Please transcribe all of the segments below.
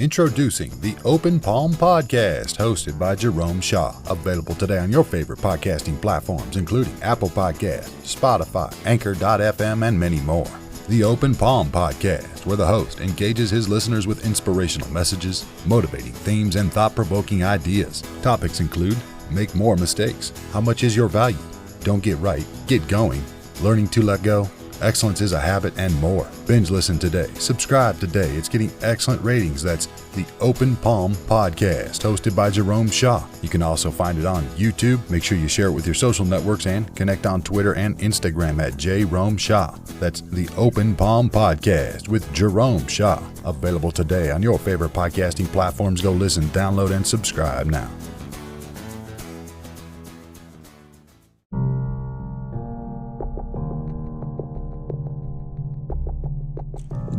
Introducing the Open Palm Podcast, hosted by Jerome Shaw. Available today on your favorite podcasting platforms, including Apple Podcasts, Spotify, Anchor.fm, and many more. The Open Palm Podcast, where the host engages his listeners with inspirational messages, motivating themes, and thought-provoking ideas. Topics include: make more mistakes, how much is your value, don't get right, get going, learning to let go, excellence is a habit, and more. Binge listen today. Subscribe today. It's getting excellent ratings. That's the Open Palm Podcast, hosted by Jerome Shaw. You can also find it on YouTube. Make sure you share it with your social networks and connect on Twitter and Instagram at Jerome Shaw. That's the Open Palm Podcast with Jerome Shaw. Available today on your favorite podcasting platforms. Go listen, download, and subscribe now.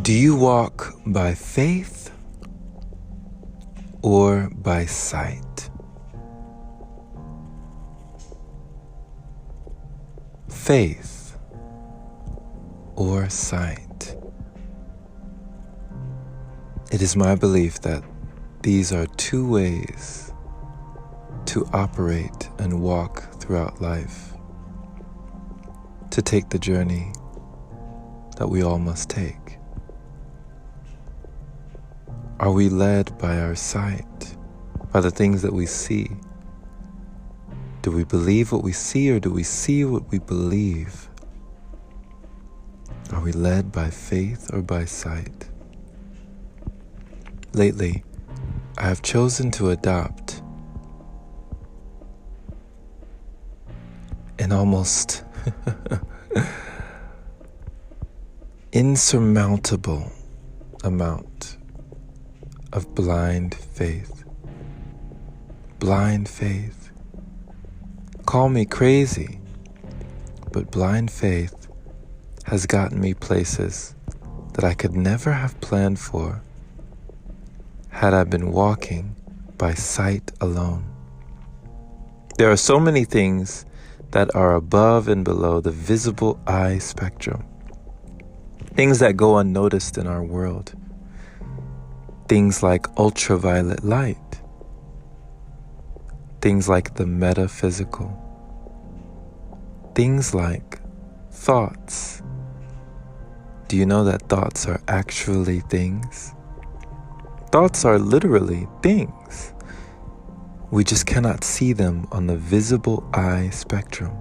Do you walk by faith or by sight? Faith or sight? It is my belief that these are two ways to operate and walk throughout life, to take the journey that we all must take. Are we led by our sight, by the things that we see? Do we believe what we see, or do we see what we believe? Are we led by faith or by sight? Lately, I have chosen to adopt an almost insurmountable amount of blind faith. Blind faith. Call me crazy, but blind faith has gotten me places that I could never have planned for had I been walking by sight alone. There are so many things that are above and below the visible eye spectrum. Things that go unnoticed in our world. Things like ultraviolet light. Things like the metaphysical. Things like thoughts. Do you know that thoughts are actually things? Thoughts are literally things. We just cannot see them on the visible eye spectrum.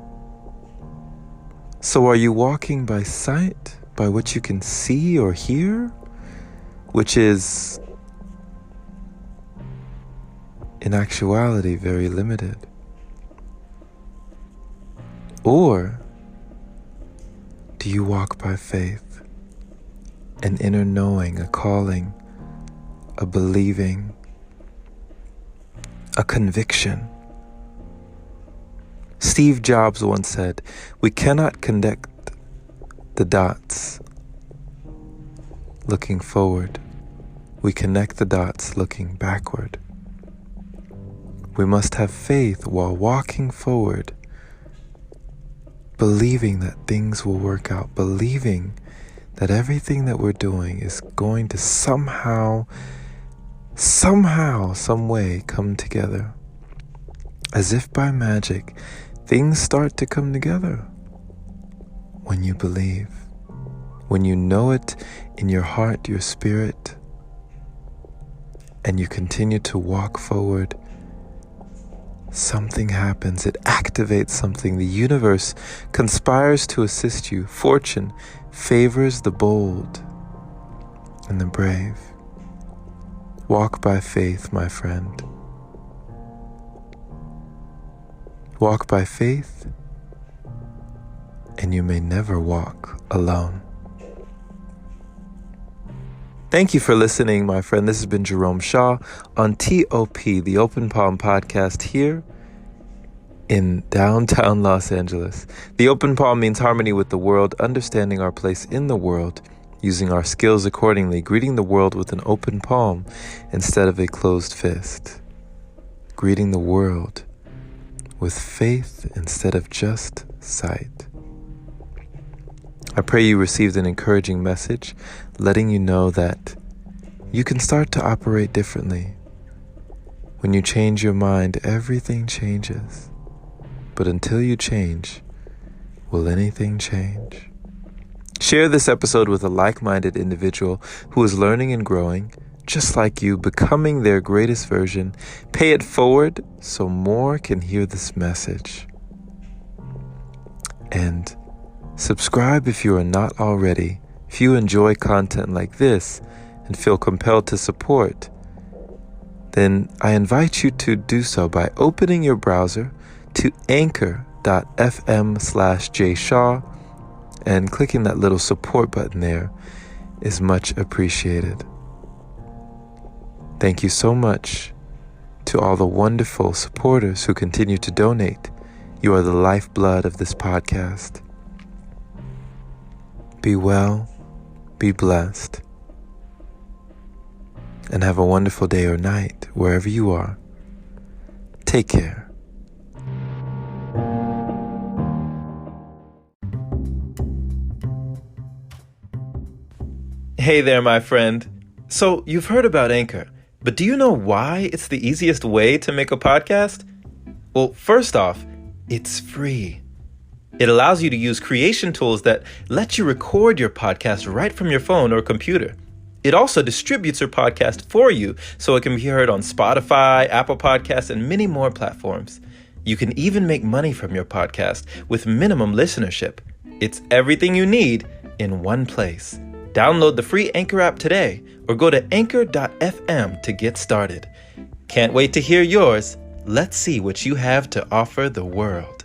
So are you walking by sight, by what you can see or hear, which is in actuality very limited? Or do you walk by faith, an inner knowing, a calling, a believing, a conviction? Steve Jobs once said, "We cannot connect the dots looking forward. We connect the dots looking backward." We must have faith while walking forward, believing that things will work out, believing that everything that we're doing is going to somehow, some way come together. As if by magic, things start to come together when you believe, when you know it in your heart, your spirit, and you continue to walk forward. Something happens. It activates something. The universe conspires to assist you. Fortune favors the bold and the brave. Walk by faith, my friend. Walk by faith, and you may never walk alone. Thank you for listening, my friend. This has been Jerome Shaw on TOP, the Open Palm Podcast, here in downtown Los Angeles. The Open Palm means harmony with the world, understanding our place in the world, using our skills accordingly, greeting the world with an open palm instead of a closed fist, greeting the world with faith instead of just sight. I pray you received an encouraging message, letting you know that you can start to operate differently. When you change your mind, everything changes. But until you change, will anything change? Share this episode with a like-minded individual who is learning and growing, just like you, becoming their greatest version. Pay it forward so more can hear this message. And subscribe if you are not already. If you enjoy content like this and feel compelled to support, then I invite you to do so by opening your browser to anchor.fm/jshaw, and clicking that little support button there is much appreciated. Thank you so much to all the wonderful supporters who continue to donate. You are the lifeblood of this podcast. Be well, be blessed, and have a wonderful day or night wherever you are. Take care. Hey there, my friend. So you've heard about Anchor, but do you know why it's the easiest way to make a podcast? Well, first off, it's free. It allows you to use creation tools that let you record your podcast right from your phone or computer. It also distributes your podcast for you so it can be heard on Spotify, Apple Podcasts, and many more platforms. You can even make money from your podcast with minimum listenership. It's everything you need in one place. Download the free Anchor app today or go to anchor.fm to get started. Can't wait to hear yours. Let's see what you have to offer the world.